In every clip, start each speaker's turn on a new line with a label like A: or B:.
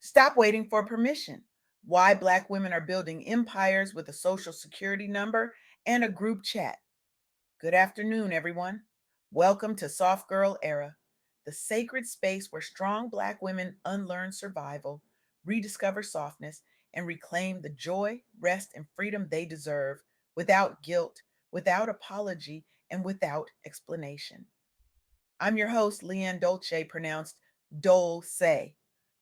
A: Stop waiting for permission. Why Black women are building empires with a social security number and a group chat. Good afternoon, everyone. Welcome to Soft Girl Era, the sacred space where strong Black women unlearn survival, rediscover softness, and reclaim the joy, rest, and freedom they deserve without guilt, without apology, and without explanation. I'm your host, LeAnne Dolce, pronounced Dole,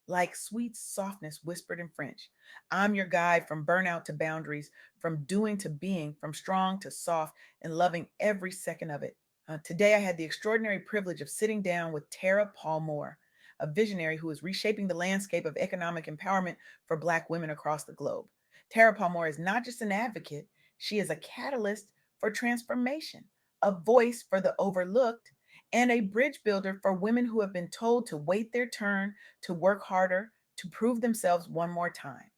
A: like sweet softness whispered in French. I'm your guide from burnout to boundaries, from doing to being, from strong to soft, and loving every second of it. Today, I had the extraordinary privilege of sitting down with Tara Palmore, a visionary who is reshaping the landscape of economic empowerment for Black women across the globe. Tara Palmore is not just an advocate, she is a catalyst for transformation, a voice for the overlooked, and a bridge builder for women who have been told to wait their turn, to work harder, to prove themselves one more time.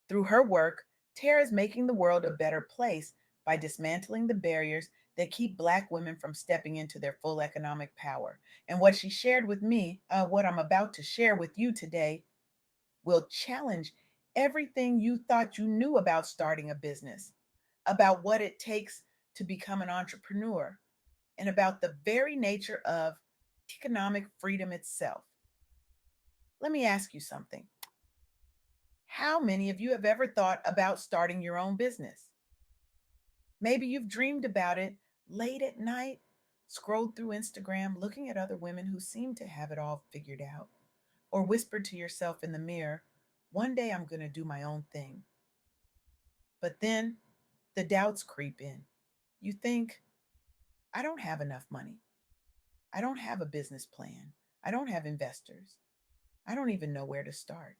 A: Through her work, Tara is making the world a better place by dismantling the barriers that keep Black women from stepping into their full economic power. And what she shared with me, what I'm about to share with you today, will challenge everything you thought you knew about starting a business, about what it takes to become an entrepreneur, and about the very nature of economic freedom itself. Let me ask you something. How many of you have ever thought about starting your own business? Maybe you've dreamed about it late at night, scrolled through Instagram looking at other women who seem to have it all figured out, or whispered to yourself in the mirror, one day I'm going to do my own thing. But then the doubts creep in. You think, I don't have enough money. I don't have a business plan. I don't have investors. I don't even know where to start.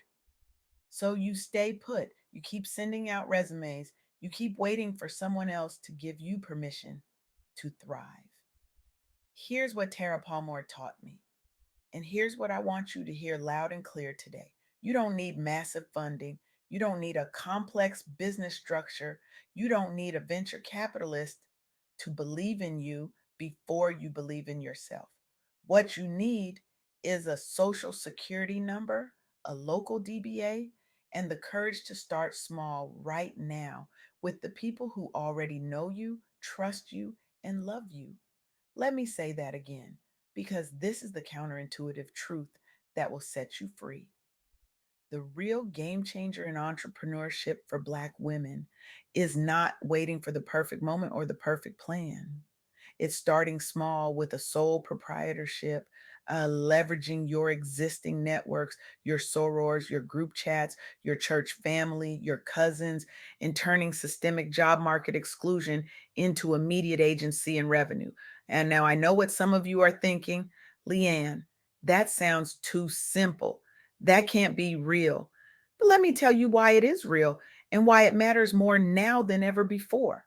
A: So you stay put. You keep sending out resumes. You keep waiting for someone else to give you permission to thrive. Here's what Tara Palmore taught me. And here's what I want you to hear loud and clear today. You don't need massive funding. You don't need a complex business structure. You don't need a venture capitalist to believe in you before you believe in yourself. What you need is a social security number, a local DBA, and the courage to start small right now with the people who already know you, trust you, and love you. Let me say that again, because this is the counterintuitive truth that will set you free. The real game changer in entrepreneurship for Black women is not waiting for the perfect moment or the perfect plan. It's starting small with a sole proprietorship, leveraging your existing networks, your sorors, your group chats, your church family, your cousins, and turning systemic job market exclusion into immediate agency and revenue. And now I know what some of you are thinking, LeAnne, that sounds too simple. That can't be real. But let me tell you why it is real and why it matters more now than ever before.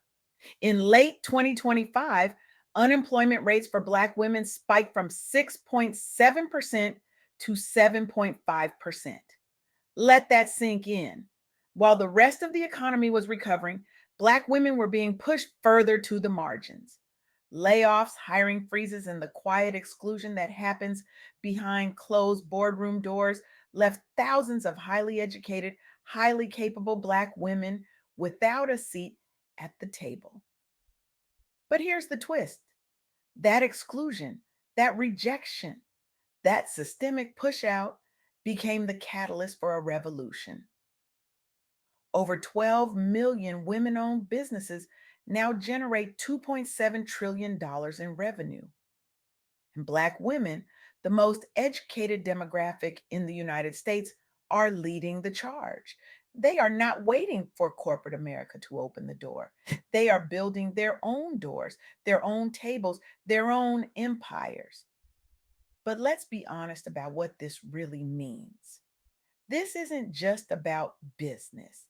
A: In late 2025, unemployment rates for Black women spiked from 6.7% to 7.5%. Let that sink in. While the rest of the economy was recovering, Black women were being pushed further to the margins. Layoffs, hiring freezes, and the quiet exclusion that happens behind closed boardroom doors left thousands of highly educated, highly capable Black women without a seat at the table. But here's the twist: that exclusion, that rejection, that systemic push out became the catalyst for a revolution. Over 12 million women owned businesses now generate $2.7 trillion in revenue. And Black women, the most educated demographic in the United States, are leading the charge. They are not waiting for corporate America to open the door. They are building their own doors, their own tables, their own empires. But let's be honest about what this really means. This isn't just about business.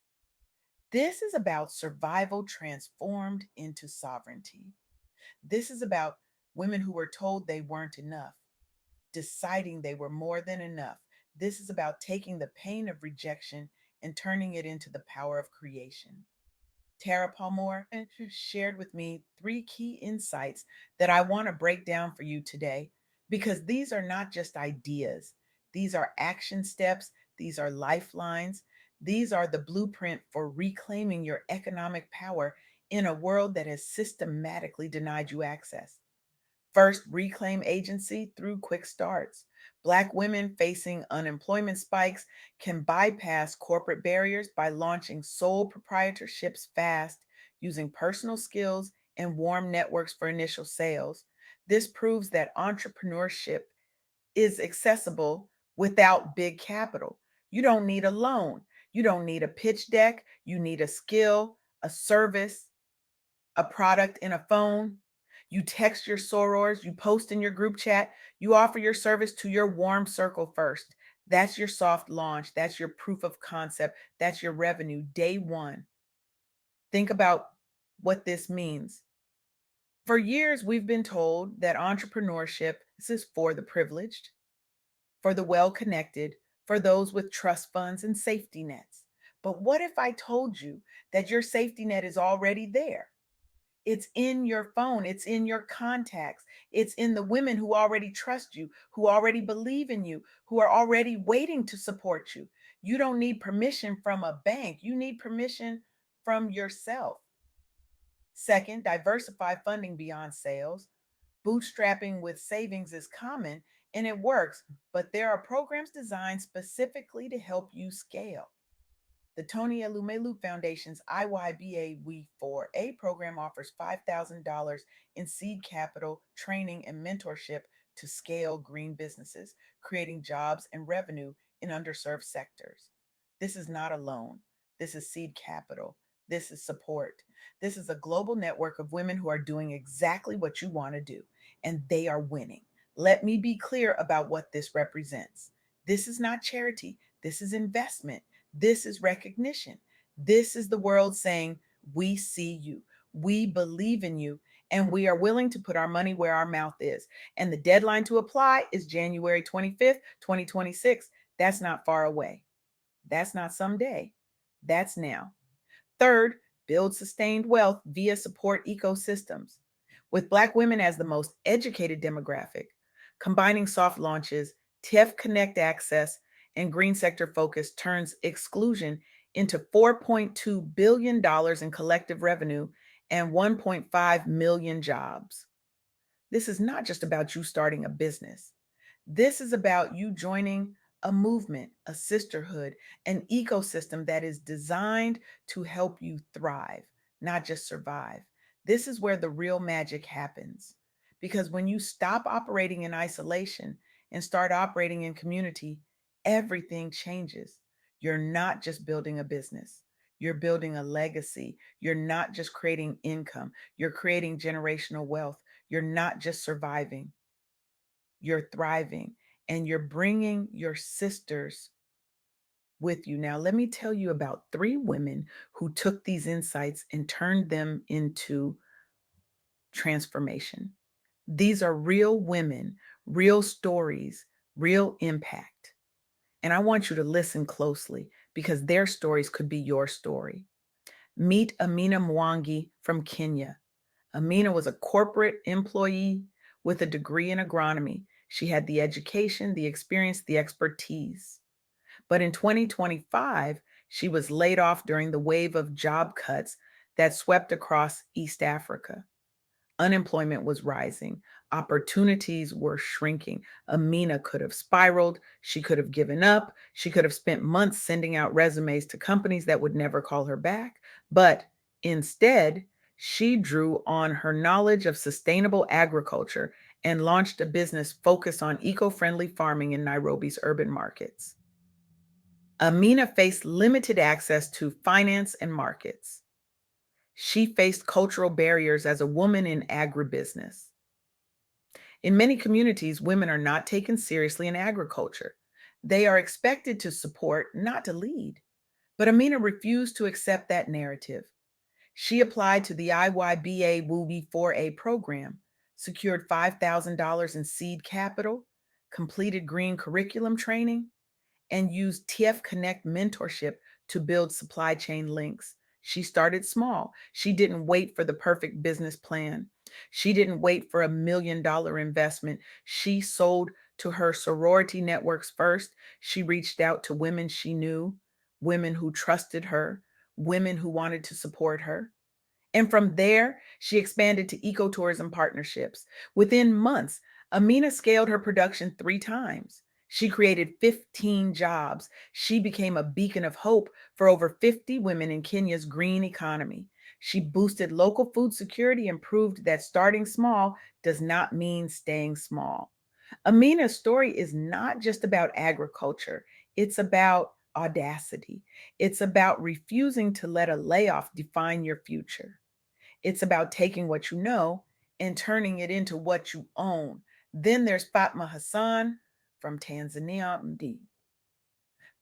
A: This is about survival transformed into sovereignty. This is about women who were told they weren't enough, deciding they were more than enough. This is about taking the pain of rejection and turning it into the power of creation. Tara Palmore shared with me three key insights that I want to break down for you today because these are not just ideas. These are action steps. These are lifelines. These are the blueprint for reclaiming your economic power in a world that has systematically denied you access. First, reclaim agency through quick starts. Black women facing unemployment spikes can bypass corporate barriers by launching sole proprietorships fast, using personal skills and warm networks for initial sales. This proves that entrepreneurship is accessible without big capital. You don't need a loan. You don't need a pitch deck. You need a skill, a service, a product in a phone. You text your sorors, you post in your group chat, you offer your service to your warm circle first. That's your soft launch. That's your proof of concept. That's your revenue day one. Think about what this means. For years, we've been told that entrepreneurship is for the privileged, for the well connected, for those with trust funds and safety nets. But what if I told you that your safety net is already there? It's in your phone, it's in your contacts, it's in the women who already trust you, who already believe in you, who are already waiting to support you. You don't need permission from a bank, you need permission from yourself. Second, diversify funding beyond sales. Bootstrapping with savings is common and it works, but there are programs designed specifically to help you scale. The Tony Elumelu Foundation's IYBA We4A program offers $5,000 in seed capital, training, and mentorship to scale green businesses, creating jobs and revenue in underserved sectors. This is not a loan. This is seed capital. This is support. This is a global network of women who are doing exactly what you want to do, and they are winning. Let me be clear about what this represents. This is not charity. This is investment. This is recognition. This is the world saying, we see you, we believe in you, and we are willing to put our money where our mouth is. And the deadline to apply is January 25th, 2026. That's not far away. That's not someday. That's now. Third, build sustained wealth via support ecosystems. With Black women as the most educated demographic, combining soft launches, TEF Connect access, and green sector focus turns exclusion into $4.2 billion in collective revenue and 1.5 million jobs. This is not just about you starting a business. This is about you joining a movement, a sisterhood, an ecosystem that is designed to help you thrive, not just survive. This is where the real magic happens. Because when you stop operating in isolation and start operating in community, everything changes. You're not just building a business, you're building a legacy. You're not just creating income, you're creating generational wealth. You're not just surviving, you're thriving, and you're bringing your sisters with you. Now, let me tell you about three women who took these insights and turned them into transformation. These are real women, real stories, real impact. And I want you to listen closely because their stories could be your story. Meet Amina Mwangi from Kenya. Amina was a corporate employee with a degree in agronomy. She had the education, the experience, the expertise. But in 2025, she was laid off during the wave of job cuts that swept across East Africa. Unemployment was rising. Opportunities were shrinking. Amina could have spiraled. She could have given up. She could have spent months sending out resumes to companies that would never call her back. But instead, she drew on her knowledge of sustainable agriculture and launched a business focused on eco friendly farming in Nairobi's urban markets. Amina faced limited access to finance and markets. She faced cultural barriers as a woman in agribusiness. In many communities, women are not taken seriously in agriculture. They are expected to support, not to lead. But Amina refused to accept that narrative. She applied to the IYBA WUBI 4A program, secured $5,000 in seed capital, completed green curriculum training, and used TF Connect mentorship to build supply chain links. She started small. She didn't wait for the perfect business plan. She didn't wait for $1 million investment. She sold to her sorority networks first. She reached out to women she knew, women who trusted her, women who wanted to support her. And from there, she expanded to ecotourism partnerships. Within months, Amina scaled her production 3 times. She created 15 jobs. She became a beacon of hope for over 50 women in Kenya's green economy. She boosted local food security and proved that starting small does not mean staying small. Amina's story is not just about agriculture, it's about audacity. It's about refusing to let a layoff define your future. It's about taking what you know and turning it into what you own. Then there's Fatma Hassan from Tanzania, MD.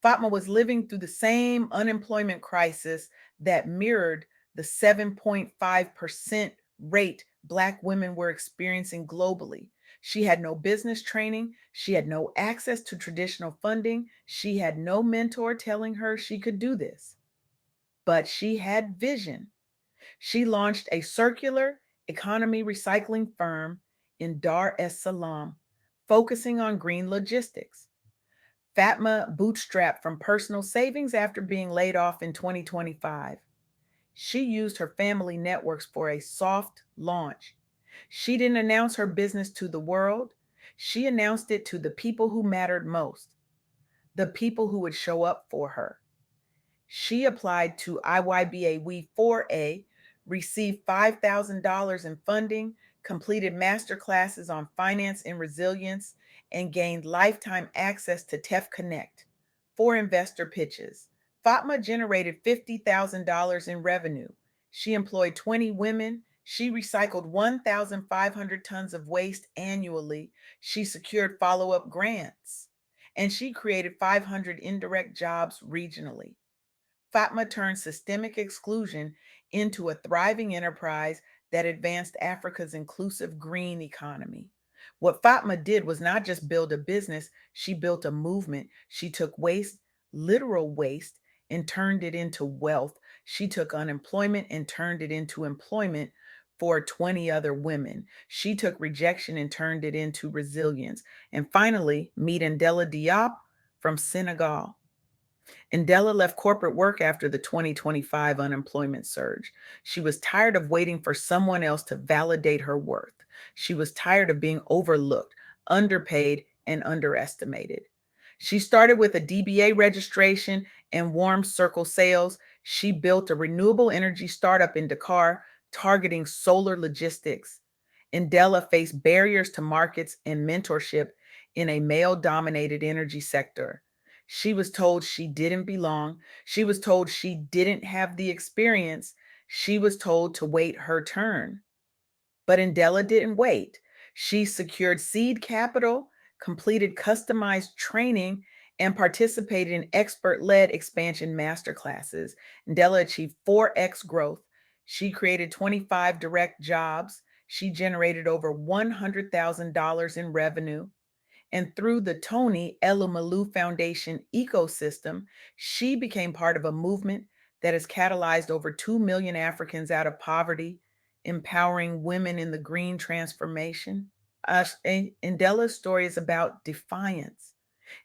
A: Fatma was living through the same unemployment crisis that mirrored the 7.5% rate Black women were experiencing globally. She had no business training. She had no access to traditional funding. She had no mentor telling her she could do this. But she had vision. She launched a circular economy recycling firm in Dar es Salaam, focusing on green logistics. Fatma bootstrapped from personal savings after being laid off in 2025. She used her family networks for a soft launch. She didn't announce her business to the world. She announced it to the people who mattered most, the people who would show up for her. She applied to IYBA We 4A, received $5,000 in funding, completed master classes on finance and resilience, and gained lifetime access to TEF Connect for investor pitches. Fatma generated $50,000 in revenue. She employed 20 women. She recycled 1,500 tons of waste annually. She secured follow up grants. And she created 500 indirect jobs regionally. Fatma turned systemic exclusion into a thriving enterprise that advanced Africa's inclusive green economy. What Fatma did was not just build a business, she built a movement. She took waste, literal waste, and turned it into wealth. She took unemployment and turned it into employment for 20 other women. She took rejection and turned it into resilience. And finally, meet Ndella Diop from Senegal. Ndella left corporate work after the 2025 unemployment surge. She was tired of waiting for someone else to validate her worth. She was tired of being overlooked, underpaid, and underestimated. She started with a DBA registration and warm circle sales. She built a renewable energy startup in Dakar targeting solar logistics. Ndella faced barriers to markets and mentorship in a male dominated energy sector. She was told she didn't belong. She was told she didn't have the experience. She was told to wait her turn. But Ndella didn't wait. She secured seed capital, completed customized training, and participated in expert led expansion masterclasses. Ndella achieved 4x growth. She created 25 direct jobs. She generated over $100,000 in revenue. And through the Tony Elumalu Foundation ecosystem, she became part of a movement that has catalyzed over 2 million Africans out of poverty, empowering women in the green transformation. Ndella's story is about defiance.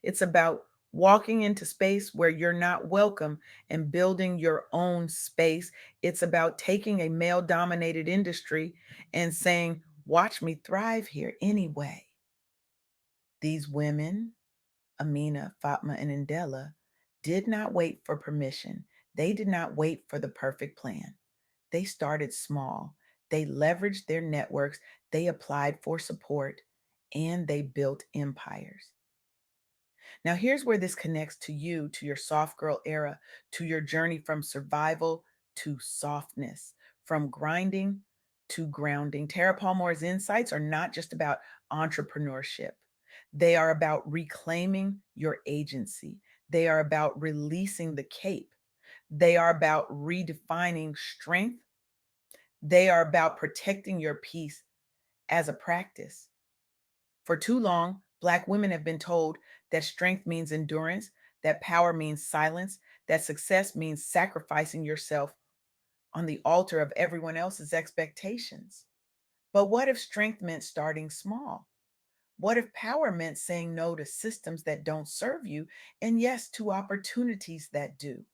A: It's about walking into space where you're not welcome and building your own space. It's about taking a male dominated industry and saying, watch me thrive here anyway. These women, Amina, Fatma, and Ndella, did not wait for permission. They did not wait for the perfect plan. They started small. They leveraged their networks. They applied for support and they built empires. Now, here's where this connects to you, to your soft girl era, to your journey from survival to softness, from grinding to grounding. Tara Palmore's insights are not just about entrepreneurship, they are about reclaiming your agency, they are about releasing the cape, they are about redefining strength, they are about protecting your peace as a practice. For too long, Black women have been told that strength means endurance, that power means silence, that success means sacrificing yourself on the altar of everyone else's expectations. But what if strength meant starting small? What if power meant saying no to systems that don't serve you and yes to opportunities that do?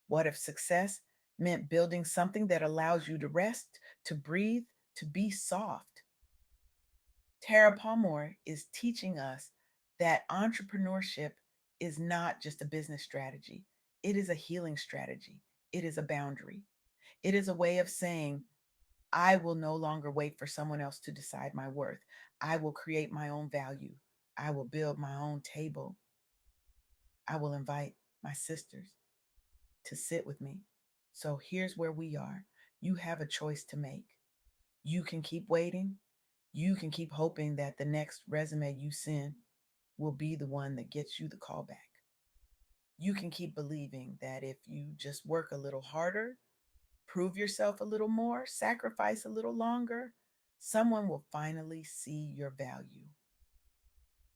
A: What if success meant building something that allows you to rest, to breathe, to be soft? Tara Palmore is teaching us that entrepreneurship is not just a business strategy, it is a healing strategy, it is a boundary, it is a way of saying, I will no longer wait for someone else to decide my worth. I will create my own value. I will build my own table. I will invite my sisters to sit with me. So here's where we are. You have a choice to make. You can keep waiting. You can keep hoping that the next resume you send will be the one that gets you the call back. You can keep believing that if you just work a little harder, prove yourself a little more, sacrifice a little longer, someone will finally see your value.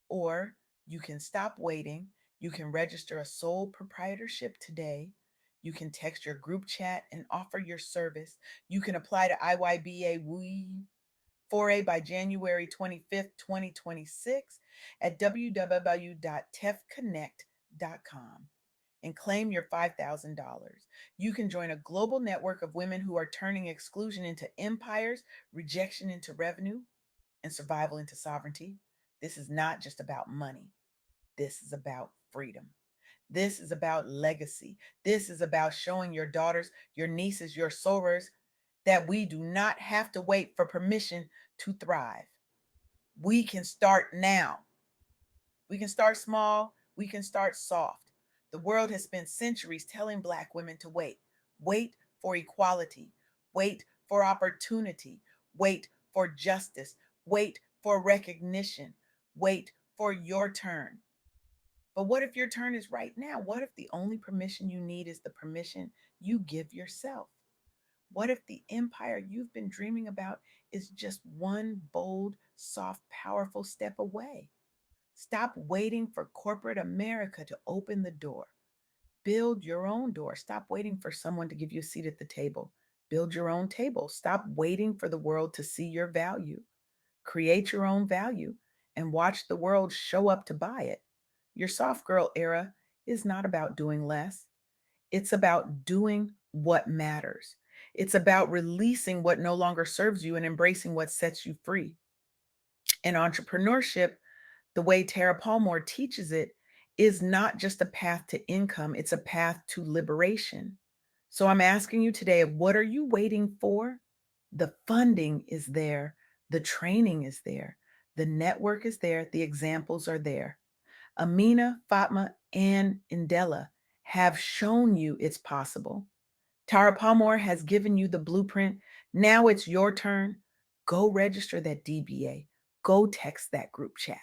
A: Or you can stop waiting. You can register a sole proprietorship today. You can text your group chat and offer your service. You can apply to IYBA WE 4A by January 25th, 2026 at www.tefconnect.com and claim your $5,000. You can join a global network of women who are turning exclusion into empires, rejection into revenue, and survival into sovereignty. This is not just about money. This is about freedom. This is about legacy. This is about showing your daughters, your nieces, your sorors that we do not have to wait for permission to thrive. We can start now. We can start small. We can start soft. The world has spent centuries telling Black women to wait. Wait for equality. Wait for opportunity. Wait for justice. Wait for recognition. Wait for your turn. But what if your turn is right now? What if the only permission you need is the permission you give yourself? What if the empire you've been dreaming about is just one bold, soft, powerful step away? Stop waiting for corporate America to open the door. Build your own door. Stop waiting for someone to give you a seat at the table. Build your own table. Stop waiting for the world to see your value. Create your own value and watch the world show up to buy it. Your soft girl era is not about doing less, it's about doing what matters. It's about releasing what no longer serves you and embracing what sets you free. And entrepreneurship, the way Tara Palmore teaches it, is not just a path to income, it's a path to liberation. So I'm asking you today, what are you waiting for? The funding is there, the training is there, the network is there, the examples are there. Amina, Fatma, and Indela have shown you it's possible. Tara Palmore has given you the blueprint. Now it's your turn. Go register that DBA. Go text that group chat.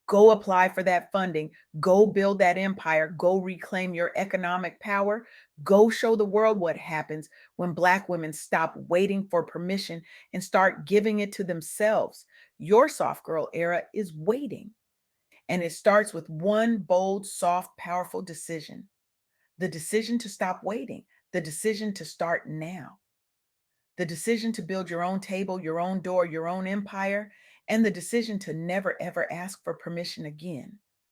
A: Go apply for that funding. Go build that empire. Go reclaim your economic power. Go show the world what happens when Black women stop waiting for permission and start giving it to themselves. Your soft girl era is waiting. And it starts with one bold, soft, powerful decision: the decision to stop waiting, the decision to start now, the decision to build your own table, your own door, your own empire, and the decision to never ever ask for permission again.